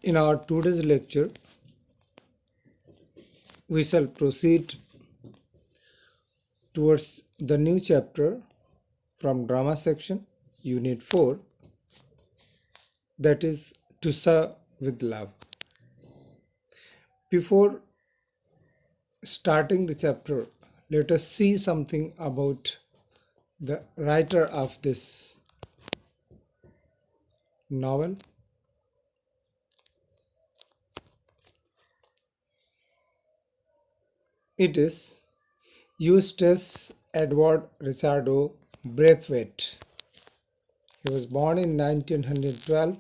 In our today's lecture, we shall proceed towards the new chapter from drama section, unit 4, that is to serve with love. Before starting the chapter, let us see something about the writer of this novel. It is Eustace Edward Ricardo Braithwaite. He was born in 1912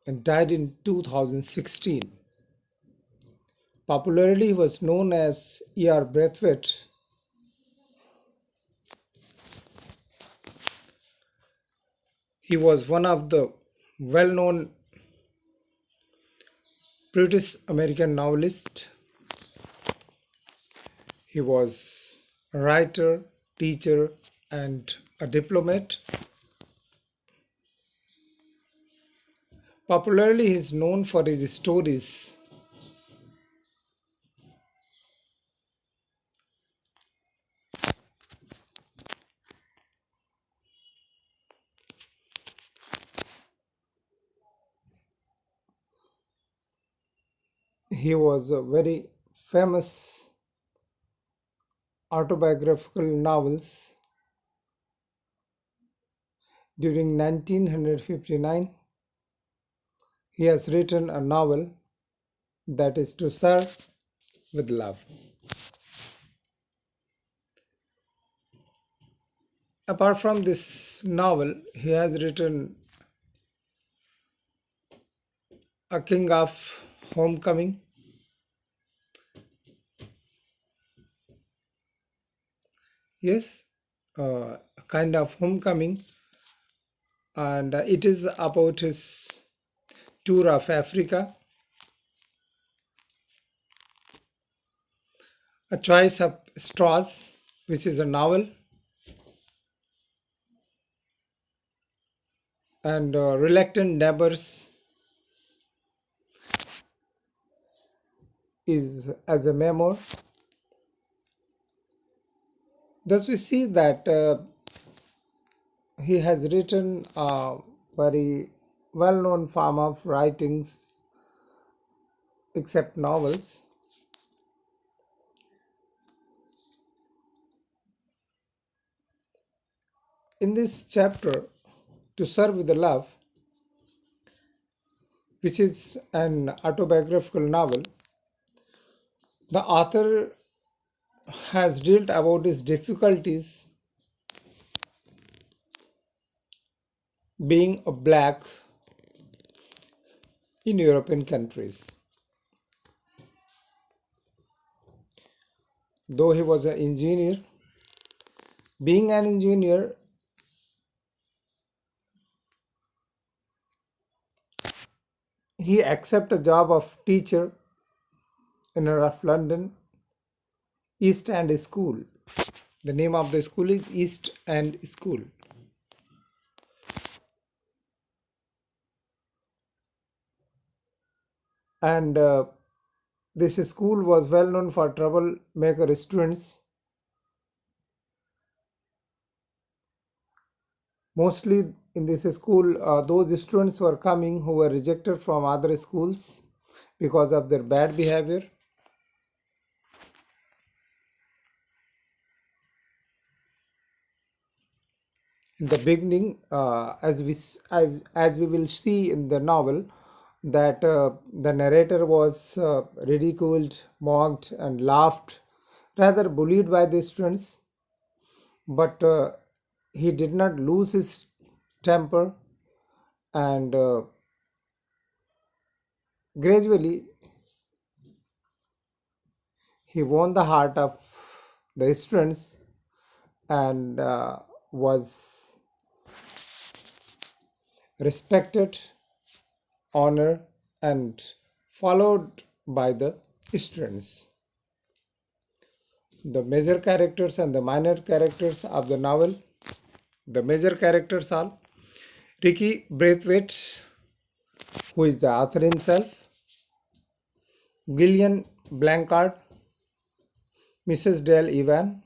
and died in 2016. Popularly, he was known as E.R. Braithwaite. He was one of the well-known British American novelists. He was a writer, teacher, and a diplomat. Popularly, he is known for his stories. He was a very famous autobiographical novels. During 1959, he has written a novel that is To Serve with Love. Apart from this novel, he has written A King of Homecoming, yes, a kind of homecoming, and it is about his tour of Africa. A Choice of Straws, which is a novel, and Reluctant Neighbors is as a memoir. Thus, we see that he has written a very well-known form of writings, except novels. In this chapter, To Serve with Love, which is an autobiographical novel, the author has dealt about his difficulties being a black in European countries. Though he was an engineer, being an engineer, he accepted a job of teacher in a rough London East End School. The name of the school is East End School. And this school was well known for troublemaker students. Mostly in this school, those students were coming who were rejected from other schools because of their bad behavior. In the beginning, as we will see in the novel, that the narrator was ridiculed, mocked, and laughed, rather bullied by the students. But he did not lose his temper, and gradually he won the heart of the students and was respected, honored, and followed by the students. The major characters and the minor characters of the novel. The major characters are Ricky Braithwaite, who is the author himself, Gillian Blanchard, Mrs. Dale Evan,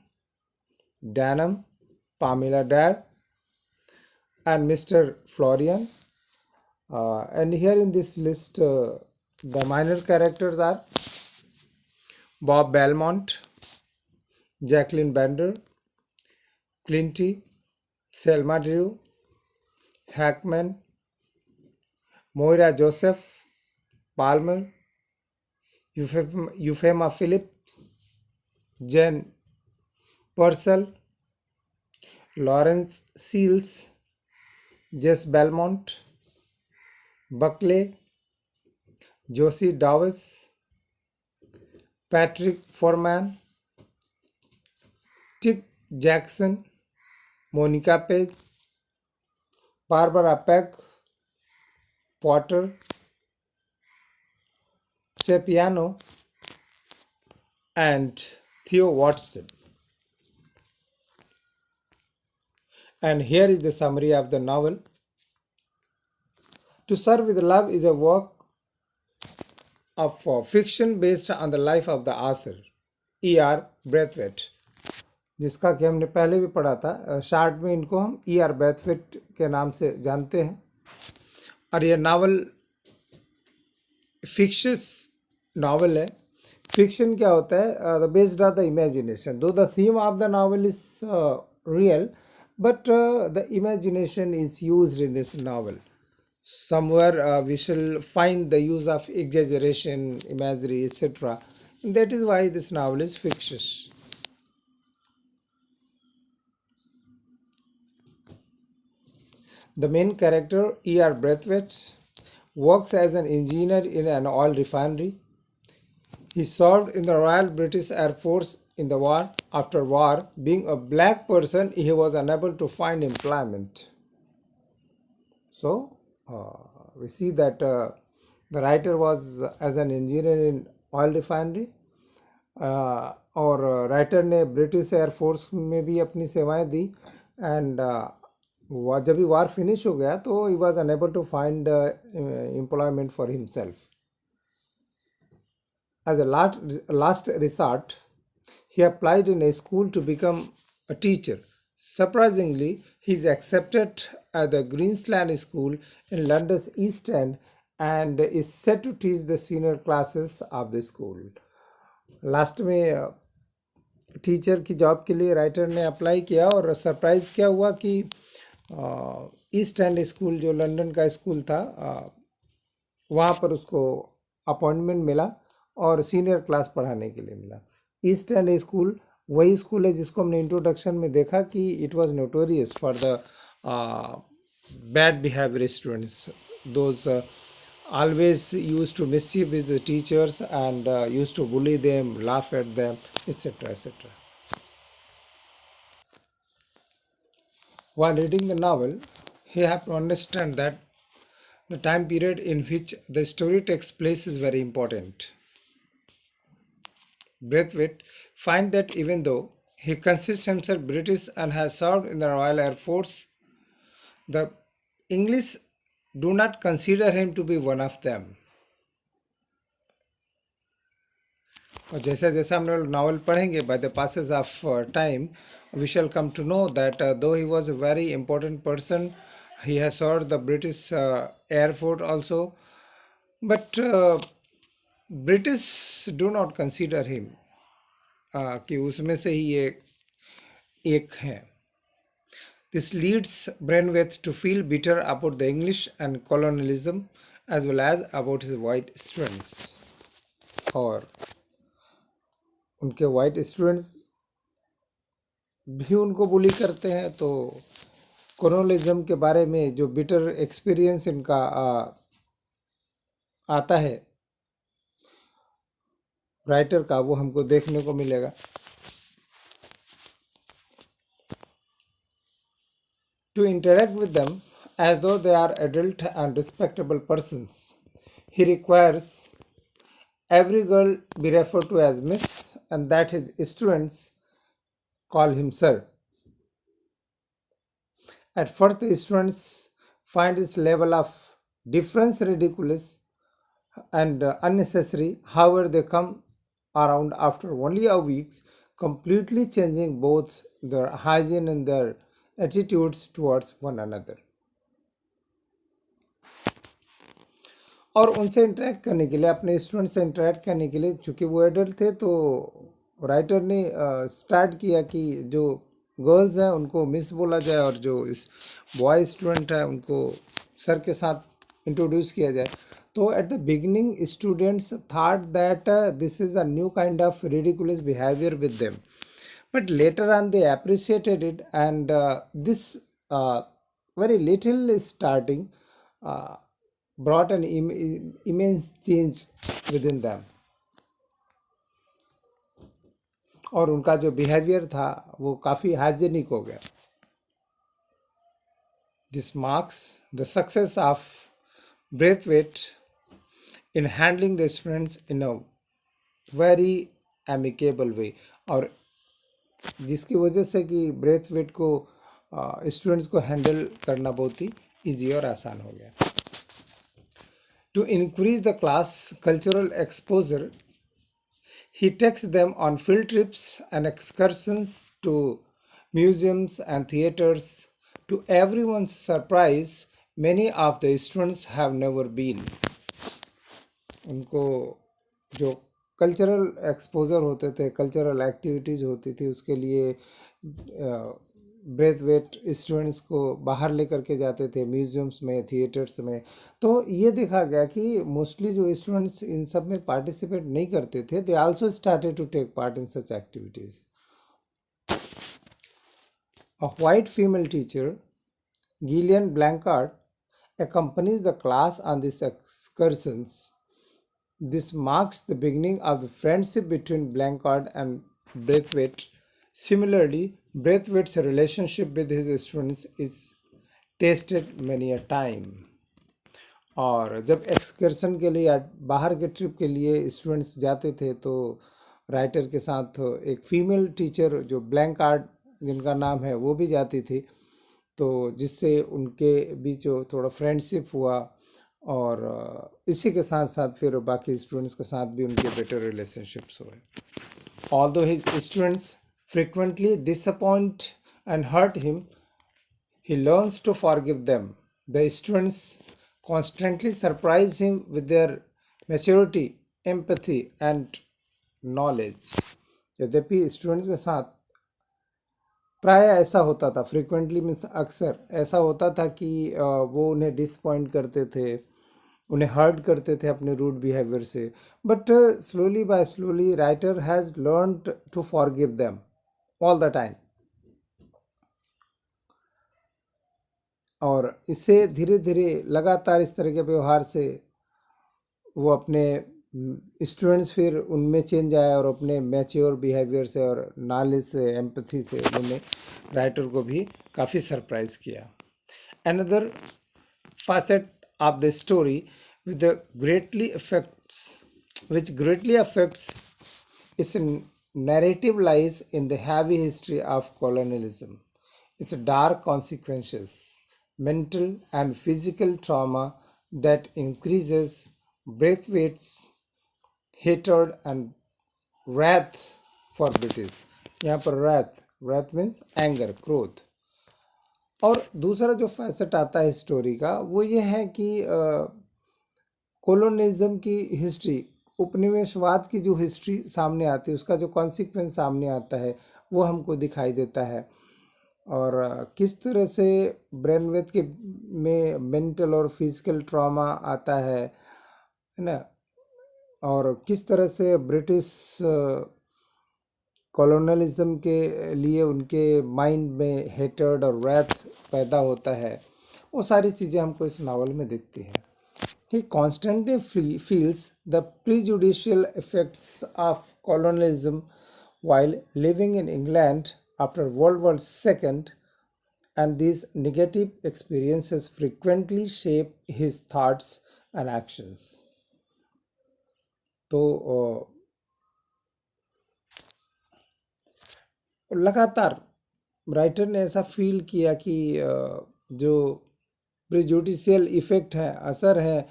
Danum, Pamela Dare, and Mr. Florian. And here in this list, the minor characters are Bob Belmont, Jacqueline Bender, Clinty, Selma Drew, Hackman, Moira Joseph, Palmer, Euphema Phillips, Jen Purcell, Lawrence Seals, Jess Belmont, Buckley, Josie Dawes, Patrick Foreman, Tick Jackson, Monica Page, Barbara Peck, Potter, Sepiano, and Theo Watson. And here is the summary of the novel. To Serve with Love is a work of fiction based on the life of the author, E.R. Braithwaite, जिसका कि हमने पहले भी पढ़ा था. Short में इनको हम E.R. ब्रैथवेट के नाम से जानते हैं. और यह नावल फिक्शस नावल है. फिक्शन क्या होता है? The based on the imagination. Though the theme of the novel is real, but the imagination is used in this novel. Somewhere we shall find the use of exaggeration, imagery, etc. That is why this novel is fictitious. The main character, E.R. Braithwaite, works as an engineer in an oil refinery. He served in the Royal British Air Force in the war. After war, being a black person, he was unable to find employment. So, we see that the writer was as an engineer in oil refinery. और writer ने British air force में भी अपनी सेवाएं दी. And जब भी वार finish हो गया तो he was unable to find employment for himself. As a last resort, he applied in a school to become a teacher. Surprisingly, he is accepted at the Greensland School in London's East End and is set to teach the senior classes of the school. Last में teacher की job के लिए writer ने apply किया और surprise क्या हुआ कि ईस्ट एंड स्कूल जो लंदन का स्कूल था वहाँ पर उसको अपॉइंटमेंट मिला और सीनियर क्लास पढ़ाने के लिए मिला. ईस्ट एंड स्कूल वही स्कूल है जिसको हमने इंट्रोडक्शन में देखा कि it was notorious for the bad behaviour students. Those always used to mischief with the teachers and used to bully them, laugh at them, etc. etc. While reading the novel, you have to understand that the time period in which the story takes place is very important. Braithwaite finds that even though he considers himself British and has served in the Royal Air Force, the English do not consider him to be one of them. और जैसा जैसा हम लोग novel पढ़ेंगे by the passage of time, we shall come to know that though he was a very important person, he has served the British Air Force also, but British do not consider him कि उसमें से ही एक है. This leads Braithwaite to feel bitter about the English and colonialism as well as about his white students. और उनके white students भी उनको बुली करते हैं. तो colonialism के बारे में जो bitter experience इनका आता है राइटर का, वो हमको देखने को मिलेगा. To interact with them as though they are adult and respectable persons, he requires every girl be referred to as Miss and that his students call him Sir. At first, the students find his level of difference ridiculous and unnecessary. However, they come around after only a week, completely changing both their hygiene and their attitudes towards one another. और उनसे interact करने के लिए, अपने student से interact करने के लिए, चूंकि वो एडल्ट थे, तो राइटर ने स्टार्ट किया कि जो गर्ल्स हैं उनको मिस बोला जाए और जो इस बॉय स्टूडेंट है उनको सर के साथ इंट्रोड्यूस किया जाए. तो at the beginning students thought that this is a new kind of ridiculous behaviour with them, but later on they appreciated it, and this very little starting uh, brought an immense change within them. और उनका जो behaviour था वो काफ़ी hygienic हो गया. This marks the success of Braithwaite in handling the students in a very amicable way, और जिसकी वजह से कि ब्रेथ वेट को स्टूडेंट्स को हैंडल करना बहुत ही ईजी और आसान हो गया. To increase the class cultural exposure, he takes them on field trips and excursions to museums and theaters. To everyone's surprise, many of the students have never been. उनको जो कल्चरल एक्सपोजर होते थे, cultural activities होती थी, उसके लिए breath wait students को बाहर लेकर के जाते थे म्यूजियम्स में, थिएटर्स में. तो ये देखा गया कि मोस्टली जो स्टूडेंट्स इन सब में पार्टिसिपेट नहीं करते थे, they also started to take part in such activities. A white female teacher, Gillian Blanchard, accompanies the class on these excursions. This marks the beginning of the friendship between Blanchard and Braithwaite. Similarly, Braithwaite's relationship with his students is tested many a time. और जब excursion के लिए या बाहर के trip के लिए students जाते थे, तो राइटर के साथ एक फीमेल टीचर जो ब्लैंक आर्ट जिनका नाम है वो भी जाती थी, तो जिससे उनके बीच थोड़ा फ्रेंडशिप हुआ, और इसी के साथ साथ फिर बाकी स्टूडेंट्स के साथ भी उनके बेटर रिलेशनशिप्स हुए. Although his students frequently disappoint and hurt him, he learns to forgive them. The students constantly surprise him with their maturity, empathy and knowledge. यद्यपि स्टूडेंट्स के साथ प्राय ऐसा होता था, फ्रिक्वेंटली मीन्स अक्सर ऐसा होता था कि वो उन्हें डिसपॉइंट करते थे, उन्हें हर्ट करते थे अपने रूड बिहेवियर से. But slowly by slowly writer has learned to forgive them all the time. और इससे धीरे धीरे लगातार इस तरह के व्यवहार से वो अपने स्टूडेंट्स फिर उनमें चेंज आया, और अपने मैच्योर बिहेवियर से और नॉलेज से, एम्पथी से उन्होंने राइटर को भी काफ़ी सरप्राइज किया. Another facet of the story with the greatly affects which greatly affects its narrative lies in the heavy history of colonialism, its dark consequences, mental and physical trauma that increases Braithwaite's hatred and wrath for British. यहाँ पर wrath means anger, क्रोध. और दूसरा जो facet आता है story का वो ये है कि कोलोनिज्म की हिस्ट्री, उपनिवेशवाद की जो हिस्ट्री सामने आती है, उसका जो कॉन्सिक्वेंस सामने आता है वो हमको दिखाई देता है. और किस तरह से ब्रेनवेथ के में मेंटल और फिजिकल ट्रॉमा आता है ना, और किस तरह से ब्रिटिश कॉलोनलिज्म के लिए उनके माइंड में हेटर्ड और रैथ पैदा होता है. वो सारी चीज़ें हमको इस नावल में दिखती हैं. He constantly feels the prejudicial effects of colonialism while living in England after World War II, and these negative experiences frequently shape his thoughts and actions. तो लगातार राइटर ने ऐसा फील किया कि जो प्रिजुडिशियल इफेक्ट है, असर है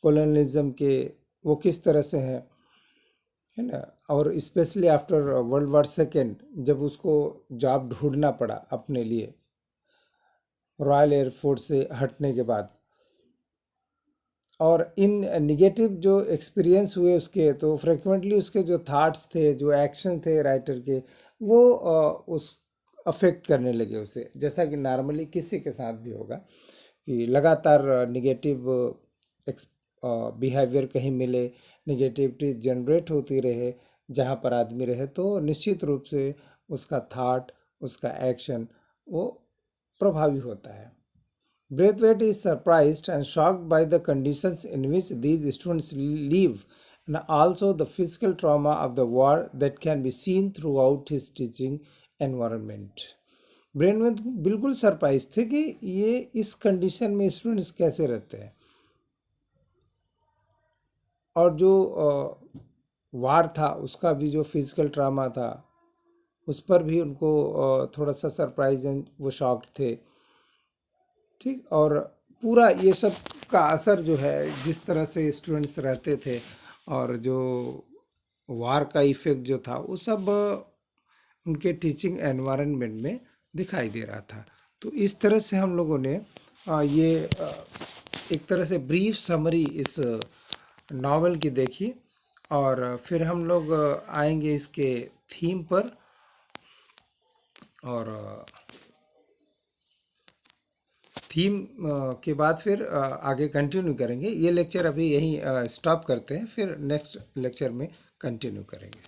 कॉलोनियलिज्म के, वो किस तरह से है ना। और specially after world war second, जब उसको जॉब ढूंढना पड़ा अपने लिए रॉयल एयरफोर्स से हटने के बाद, और इन निगेटिव जो एक्सपीरियंस हुए उसके, तो फ्रिक्वेंटली उसके जो थॉट्स थे, जो एक्शन थे राइटर के, वो उस अफेक्ट करने लगे उसे, जैसा कि नॉर्मली किसी के साथ भी होगा कि लगातार निगेटिव बिहेवियर कहीं मिले, निगेटिविटी जनरेट होती रहे जहाँ पर आदमी रहे, तो निश्चित रूप से उसका थॉट, उसका एक्शन वो प्रभावी होता है। Braithwaite is surprised and shocked by the conditions in which these students live and also the physical trauma of the war that can be seen throughout his teaching environment. ब्रेनवेथ बिल्कुल surprise थे कि ये इस condition में students कैसे रहते हैं, और जो वार था उसका भी जो फिजिकल ट्रामा था उस पर भी उनको थोड़ा सा सरप्राइज एंड वो शॉक्ड थे। ठीक, और पूरा ये सब का असर जो है, जिस तरह से स्टूडेंट्स रहते थे और जो वार का इफेक्ट जो था, वो सब उनके टीचिंग एनवायरनमेंट में दिखाई दे रहा था। तो इस तरह से हम लोगों ने ये एक तरह से ब्रीफ समरी इस नावल की देखी, और फिर हम लोग आएंगे इसके थीम पर, और थीम के बाद फिर आगे कंटिन्यू करेंगे। ये लेक्चर अभी यहीं स्टॉप करते हैं, फिर नेक्स्ट लेक्चर में कंटिन्यू करेंगे।